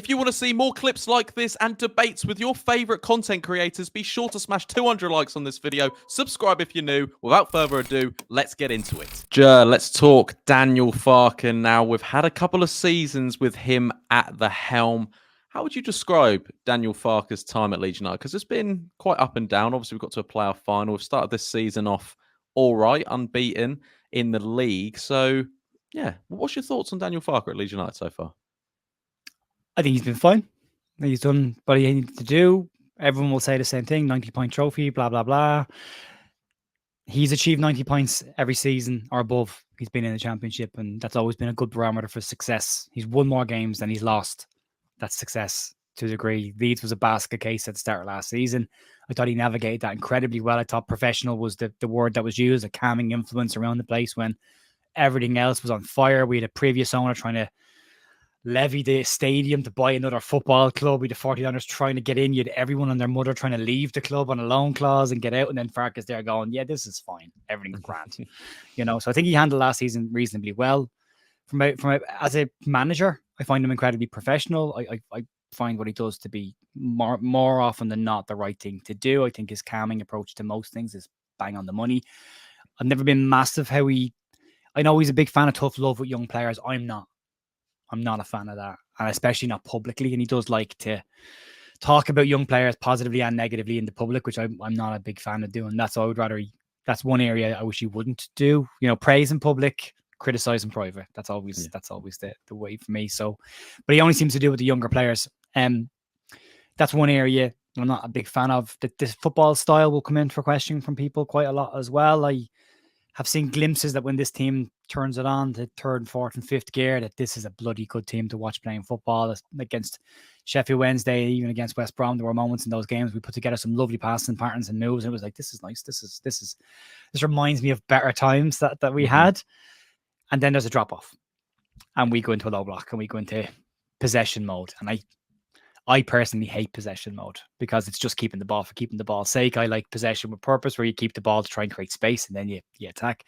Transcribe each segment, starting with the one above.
If you want to see more clips like this and debates with your favourite content creators, be sure to smash 200 likes on this video. Subscribe if you're new. Without further ado, let's get into it. Let's talk Daniel Farke now. We've had a couple of seasons with him at the helm. How would you describe Daniel Farke's time at Leeds United? Because it's been quite up and down. Obviously, we've got to a playoff final. We've started this season off all right, unbeaten in the league. So, yeah, what's your thoughts on Daniel Farke at Leeds United so far? I think he's been fine. He's done what he needed to do. Everyone will say the same thing, 90-point trophy, blah, blah, blah. He's achieved 90 points every season or above. He's been in the championship, and that's always been a good barometer for success. He's won more games than he's lost. That's success to a degree. Leeds was a basket case at the start of last season. I thought he navigated that incredibly well. I thought professional was the word that was used, a calming influence around the place when everything else was on fire. We had a previous owner trying to levy the stadium to buy another football club. We had the 49ers trying to get in. You had everyone and their mother trying to leave the club on a loan clause and get out. And then Farke is there going, yeah, this is fine. Everything's grand. So I think he handled last season reasonably well. As a manager, I find him incredibly professional. I find what he does to be more often than not the right thing to do. I think his calming approach to most things is bang on the money. I've never been massive I know he's a big fan of tough love with young players. I'm not a fan of that, and especially not publicly. And he does like to talk about young players positively and negatively in the public, which I'm not a big fan of doing. That's that's one area I wish he wouldn't do. Praise in public, criticize in private. That's always the way for me. So, but he only seems to do it with the younger players. That's one area I'm not a big fan of. This football style will come in for question from people quite a lot as well. I have seen glimpses that when this team turns it on to third, fourth, and fifth gear, that this is a bloody good team to watch playing football. Against Sheffield Wednesday, even against West Brom, there were moments in those games we put together some lovely passing patterns and moves. And it was like, this is nice. This reminds me of better times that we had. And then there's a drop off, and we go into a low block and we go into possession mode. And I personally hate possession mode because it's just keeping the ball for keeping the ball's sake. I like possession with purpose, where you keep the ball to try and create space and then you attack.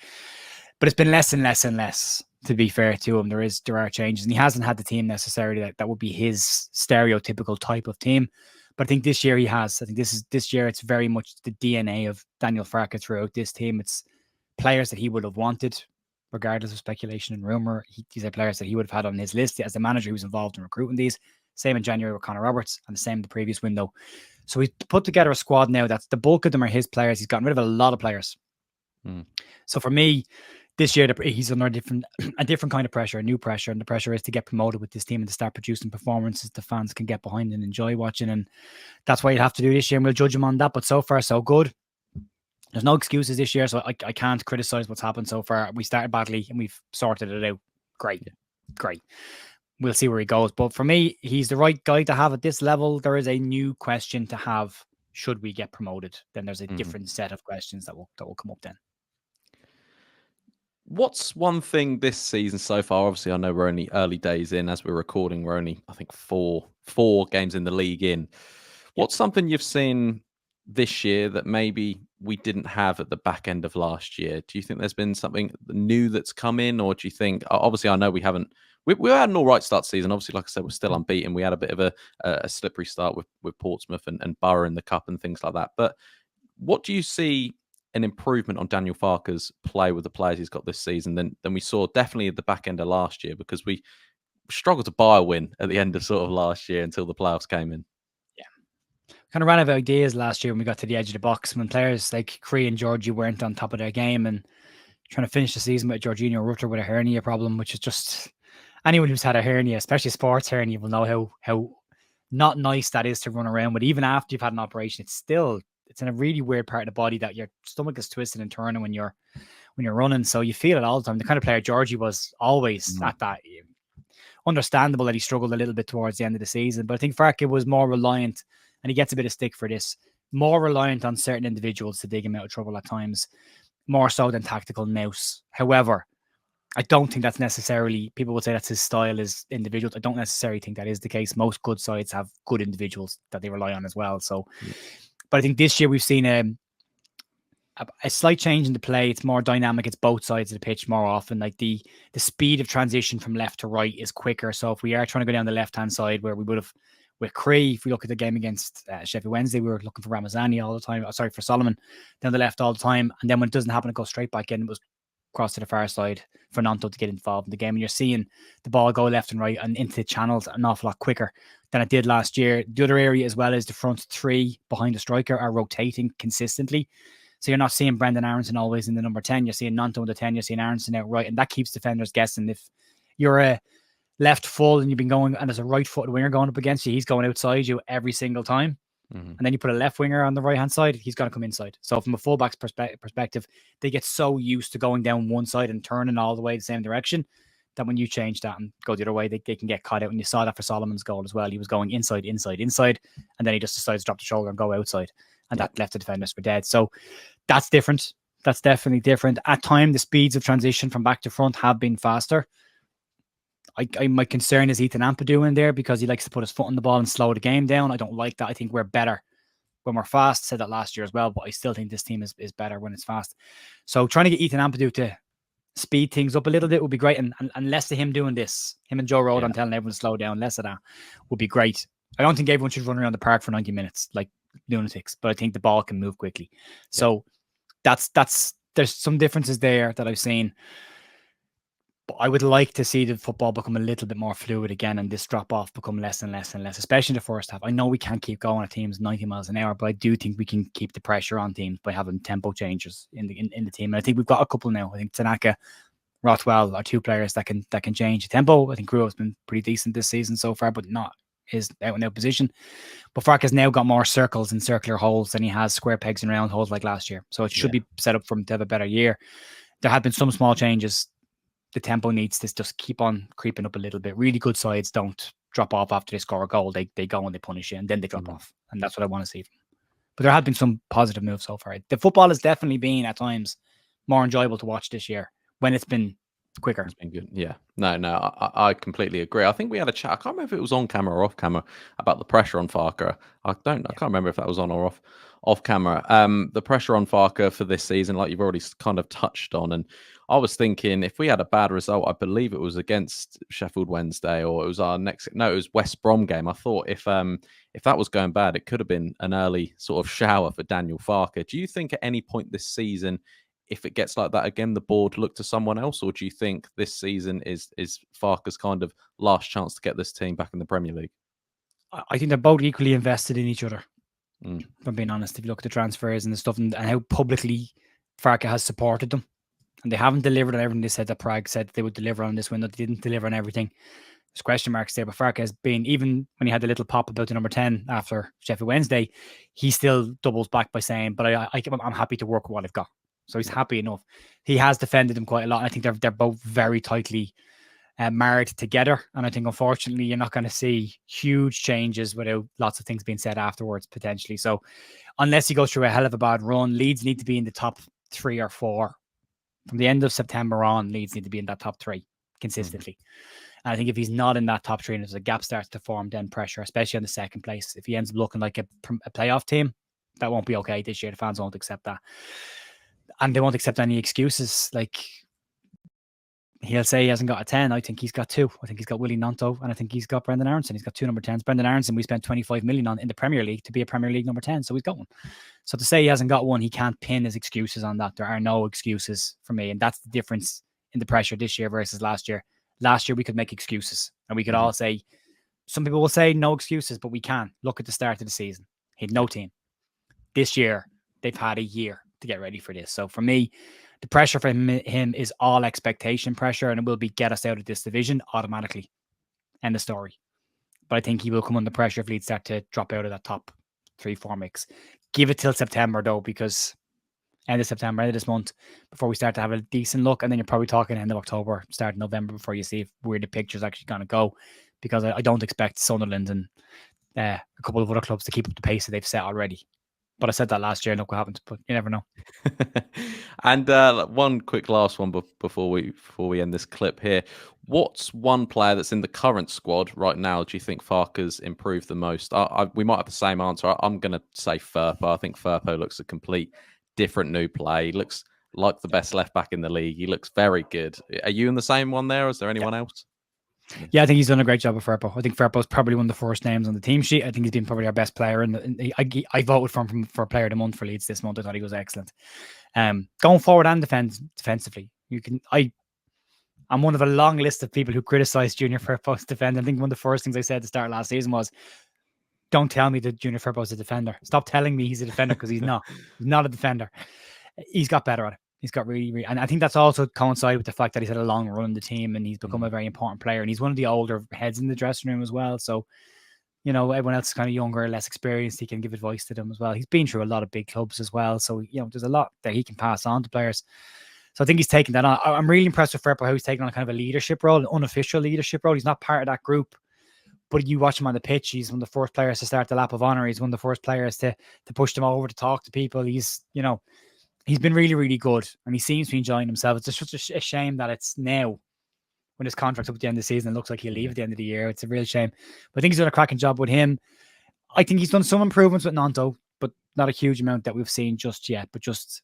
But it's been less and less and less, to be fair to him. There are changes, and he hasn't had the team necessarily that would be his stereotypical type of team. But I think this year he has. I think this year it's very much the DNA of Daniel Farke throughout this team. It's players that he would have wanted, regardless of speculation and rumor. These are players that he would have had on his list. As the manager, he was involved in recruiting these. Same in January with Connor Roberts, and the same in the previous window. So he's put together a squad now that's the bulk of them are his players. He's gotten rid of a lot of players. So for me, this year he's under a different kind of pressure, a new pressure, and the pressure is to get promoted with this team and to start producing performances the fans can get behind and enjoy watching. And that's what you have to do this year, and we'll judge him on that. But so far, so good. There's no excuses this year, so I can't criticize what's happened so far. We started badly and we've sorted it out. Great. We'll see where he goes. But for me, he's the right guy to have at this level. There is a new question to have. Should we get promoted? Then there's a different set of questions that will come up then. What's one thing this season so far? Obviously, I know we're only early days in. As we're recording, we're only, I think, four games in the league in. What's something you've seen this year that maybe we didn't have at the back end of last year? Do you think there's been something new that's come in? Or do you think, obviously, I know we haven't, we had an all right start to season. Obviously, like I said, we're still unbeaten. We had a bit of a slippery start with Portsmouth and Borough in the Cup and things like that. But what do you see an improvement on Daniel Farke's play with the players he's got this season than we saw definitely at the back end of last year? Because we struggled to buy a win at the end of sort of last year until the playoffs came in. Yeah. Kind of ran out of ideas last year when we got to the edge of the box, when players like Cree and Georgie weren't on top of their game, and trying to finish the season with Jorginho Rutter with a hernia problem, which is just... Anyone who's had a hernia, especially a sports hernia, will know how not nice that is to run around with. Even after you've had an operation, it's in a really weird part of the body that your stomach is twisted and turning when you're running. So you feel it all the time. The kind of player Georgie was always at that. Understandable that he struggled a little bit towards the end of the season, but I think Farke was more reliant, and he gets a bit of stick for this, more reliant on certain individuals to dig him out of trouble at times, more so than tactical nous. However, I don't think that's necessarily, people would say that's his style as individuals. I don't necessarily think that is the case. Most good sides have good individuals that they rely on as well. So, but I think this year we've seen a slight change in the play. It's more dynamic. It's both sides of the pitch more often. Like the speed of transition from left to right is quicker. So if we are trying to go down the left hand side where we would have with Cree, if we look at the game against Sheffield Wednesday, we were looking for Ramazani all the time. Sorry, for Solomon down the left all the time. And then when it doesn't happen, it goes straight back in. It was cross to the far side for Nanto to get involved in the game. And you're seeing the ball go left and right and into the channels an awful lot quicker than it did last year. The other area as well is the front three behind the striker are rotating consistently. So you're not seeing Brendan Aronson always in the number 10. You're seeing Nanto in the 10. You're seeing Aronson out right. And that keeps defenders guessing. If you're a left full and you've been going, and there's a right-footed winger going up against you, he's going outside you every single time. And then you put a left winger on the right-hand side, he's going to come inside. So from a fullback's perspective, they get so used to going down one side and turning all the way the same direction that when you change that and go the other way, they can get caught out. And you saw that for Solomon's goal as well. He was going inside, and then he just decides to drop the shoulder and go outside. And that left the defenders for dead. So that's different. That's definitely different. At times, the speeds of transition from back to front have been faster. My concern is Ethan Ampadu in there because he likes to put his foot on the ball and slow the game down. I don't like that. I think we're better when we're fast. I said that last year as well, but I still think this team is better when it's fast. So trying to get Ethan Ampadu to speed things up a little bit would be great. And less of him doing this, him and Joe Rodon telling everyone to slow down, less of that would be great. I don't think everyone should run around the park for 90 minutes like lunatics, but I think the ball can move quickly. So there's some differences there that I've seen. But I would like to see the football become a little bit more fluid again and this drop off become less and less and less, especially in the first half. I know we can't keep going at teams 90 miles an hour, but I do think we can keep the pressure on teams by having tempo changes in the team. And I think we've got a couple now. I think Tanaka, Rothwell are two players that can change the tempo. I think Gruo's been pretty decent this season so far, but not his out and out position. But Farke has now got more circles and circular holes than he has square pegs and round holes like last year. So it should be set up for him to have a better year. There have been some small changes. The tempo needs to just keep on creeping up a little bit. Really good sides don't drop off after they score a goal. They go and they punish you, and then they drop off. And that's what I want to see. But there have been some positive moves so far. The football has definitely been, at times, more enjoyable to watch this year when it's been quicker. It's been good. Yeah. No, I completely agree. I think we had a chat. I can't remember if it was on camera or off camera about the pressure on Farke. I can't remember if that was on or off camera. The pressure on Farke for this season, like you've already kind of touched on. And I was thinking if we had a bad result, I believe it was against Sheffield Wednesday or it was it was West Brom game. I thought if that was going bad, it could have been an early sort of shower for Daniel Farke. Do you think at any point this season, if it gets like that again, the board look to someone else, or do you think this season is Farke's kind of last chance to get this team back in the Premier League? I think they're both equally invested in each other. If I'm being honest, if you look at the transfers and the stuff and how publicly Farke has supported them, and they haven't delivered on everything they said that Prague said they would deliver on this window. They didn't deliver on everything. There's question marks there, but Farke has been, even when he had the little pop about the number 10 after Sheffield Wednesday, he still doubles back by saying, but I'm happy to work with what I've got. So he's happy enough. He has defended him quite a lot. I think they're both very tightly married together. And I think, unfortunately, you're not going to see huge changes without lots of things being said afterwards, potentially. So unless he goes through a hell of a bad run, Leeds need to be in the top 3 or 4. From the end of September on, Leeds need to be in that top 3 consistently. And I think if he's not in that top 3 and there's a gap starts to form, then pressure, especially on the second place. If he ends up looking like a playoff team, that won't be okay this year. The fans won't accept that. And they won't accept any excuses. Like, he'll say he hasn't got a 10. I think he's got 2. I think he's got Willie Nanto, and I think he's got Brendan Aronson. He's got 2 number 10s. Brendan Aronson, we spent 25 million on in the Premier League to be a Premier League number 10. So he's got one. So to say he hasn't got one, he can't pin his excuses on that. There are no excuses for me. And that's the difference in the pressure this year versus last year. Last year, we could make excuses. And we could all say, some people will say no excuses, but we can. Look at the start of the season. He had no team. This year, they've had a year to get ready for this. So for me, the pressure for him is all expectation pressure, and it will be get us out of this division automatically. End of story. But I think he will come under pressure if Leeds start to drop out of that top 3-4 mix. Give it till September, though, because end of September, end of this month, before we start to have a decent look, and then you're probably talking end of October, start of November, before you see where the picture's actually going to go, because I don't expect Sunderland and a couple of other clubs to keep up the pace that they've set already. But I said that last year, and look what happened. But you never know. And one quick last one before we end this clip here. What's one player that's in the current squad right now do you think Farke's improved the most? We might have the same answer. I'm going to say Firpo. I think Firpo looks a complete different new play. He looks like the best left back in the league. He looks very good. Are you in the same one there? Or is there anyone else? Yeah, I think he's done a great job with Firpo. I think Firpo's probably one of the first names on the team sheet. I think he's been probably our best player. I voted for him for Player of the Month for Leeds this month. I thought he was excellent. Going forward and defensively, I'm one of a long list of people who criticised Junior Firpo's defense. I think one of the first things I said to start last season was, don't tell me that Junior Firpo's a defender. Stop telling me he's a defender, because he's not. He's not a defender. He's got better at it. He's got really, and I think that's also coincided with the fact that he's had a long run in the team and he's become a very important player. And he's one of the older heads in the dressing room as well. So, everyone else is kind of younger, less experienced. He can give advice to them as well. He's been through a lot of big clubs as well. So, there's a lot that he can pass on to players. So I think he's taken that on. I'm really impressed with Firpo, how he's taken on kind of a leadership role, an unofficial leadership role. He's not part of that group, but you watch him on the pitch. He's one of the first players to start the lap of honor. He's one of the first players to push them over, to talk to people. He's been really, really good, and he seems to be enjoying himself. It's just such a shame that it's now, when his contract's up at the end of the season, it looks like he'll leave at the end of the year. It's a real shame. But I think he's done a cracking job with him. I think he's done some improvements with Nanto, but not a huge amount that we've seen just yet. But just,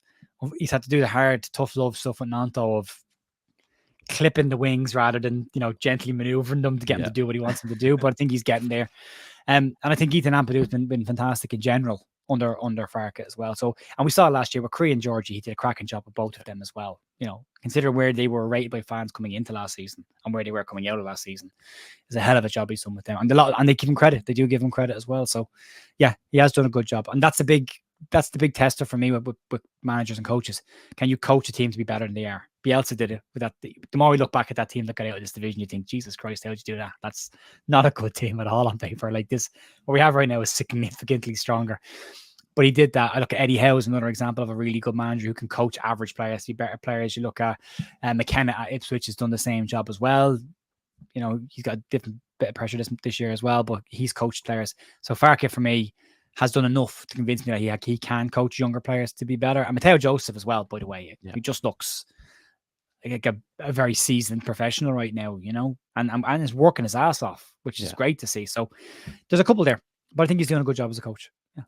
he's had to do the hard, tough love stuff with Nanto of clipping the wings rather than, gently maneuvering them to get him to do what he wants him to do. But I think he's getting there. And I think Ethan Ampadu has been fantastic in general under Farke as well. So, and we saw last year with Cree and Georgie, he did a cracking job with both of them as well. Consider where they were rated by fans coming into last season and where they were coming out of last season. It's a hell of a job he's done with them, and they give him credit. They do give him credit as well. So, yeah, he has done a good job, and that's the big tester for me with managers and coaches. Can you coach a team to be better than they are? Bielsa did it with that. The more we look back at that team that got out of this division, you think, Jesus Christ, how did you do that? That's not a good team at all on paper. Like this, what we have right now is significantly stronger. But he did that. I look at Eddie Howe as another example of a really good manager who can coach average players to be better players. You look at McKenna at Ipswich has done the same job as well. He's got a different bit of pressure this year as well, but he's coached players. So Farke, for me, has done enough to convince me that he can coach younger players to be better. And Mateo Joseph as well, by the way. He just looks like a very seasoned professional right now, and is working his ass off, which is great to see. So there's a couple there, but I think he's doing a good job as a coach. Yeah.